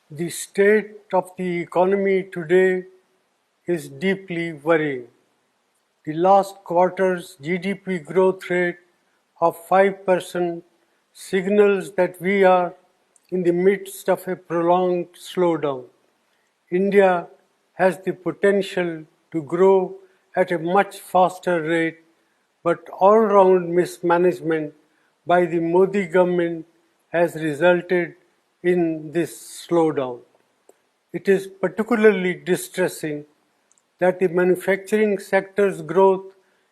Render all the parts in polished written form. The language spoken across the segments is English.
The state of the economy today is deeply worrying. The last quarter's GDP growth rate of 5% signals that we are in the midst of a prolonged slowdown. India has the potential to grow at a much faster rate, but all-round mismanagement by the Modi government has resulted in this slowdown. It is particularly distressing that the manufacturing sector's growth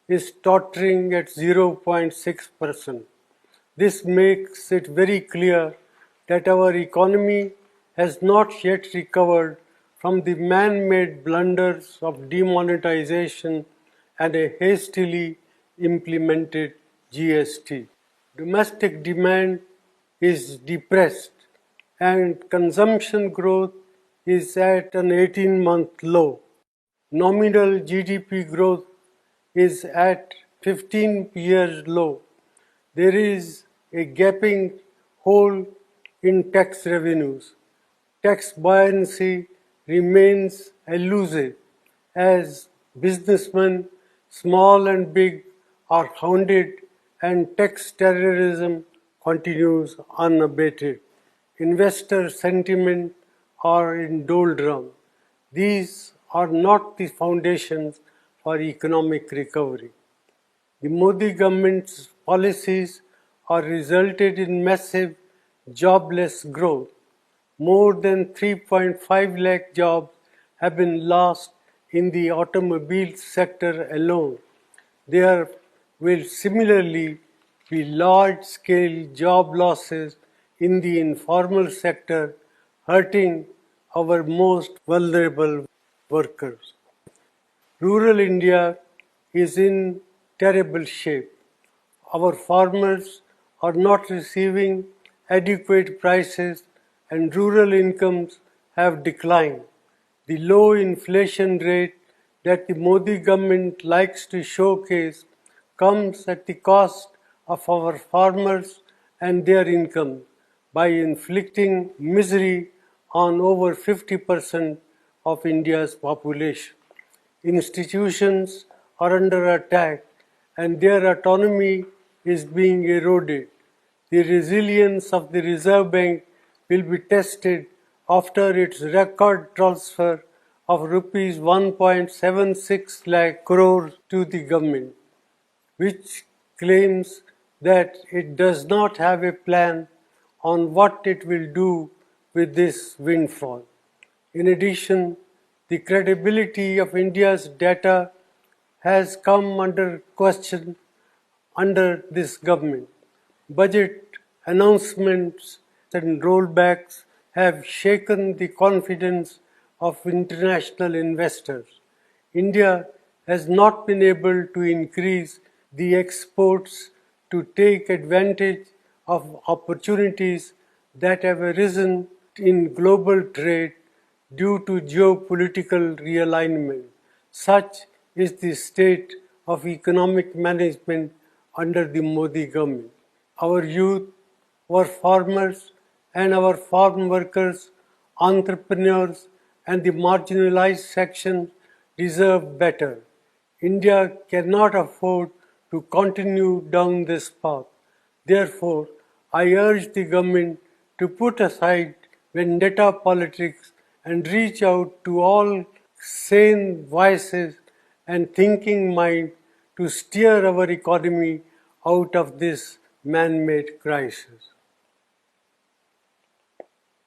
is tottering at 0.6%. This makes it very clear that our economy has not yet recovered from the man-made blunders of demonetization and a hastily implemented GST. Domestic demand is depressed and consumption growth is at an 18-month low. Nominal GDP growth is at 15-year low. There is a gaping hole in tax revenues. Tax buoyancy remains elusive as businessmen, small and big, are hounded and tax terrorism continues unabated. Investor sentiment are in doldrum. These are not the foundations for economic recovery. The Modi government's policies are resulted in massive jobless growth. More than 3.5 lakh jobs have been lost in the automobile sector alone. There will similarly be large-scale job losses in the informal sector, hurting our most vulnerable workers. Rural India is in terrible shape. Our farmers are not receiving adequate prices and rural incomes have declined. The low inflation rate that the Modi government likes to showcase comes at the cost of our farmers and their income by inflicting misery on over 50% of India's population. Institutions are under attack and their autonomy is being eroded. The resilience of the Reserve Bank will be tested after its record transfer of rupees 1.76 lakh crore to the government, which claims that it does not have a plan on what it will do with this windfall. In addition, the credibility of India's data has come under question under this government. Budget announcements and rollbacks have shaken the confidence of international investors. India has not been able to increase the exports to take advantage of opportunities that have arisen in global trade due to geopolitical realignment. Such is the state of economic management under the Modi government. Our youth, our farmers and our farm workers, entrepreneurs and the marginalized sections deserve better. India cannot afford to continue down this path. Therefore, I urge the government to put aside vendetta politics and reach out to all sane voices and thinking mind to steer our economy out of this man-made crisis.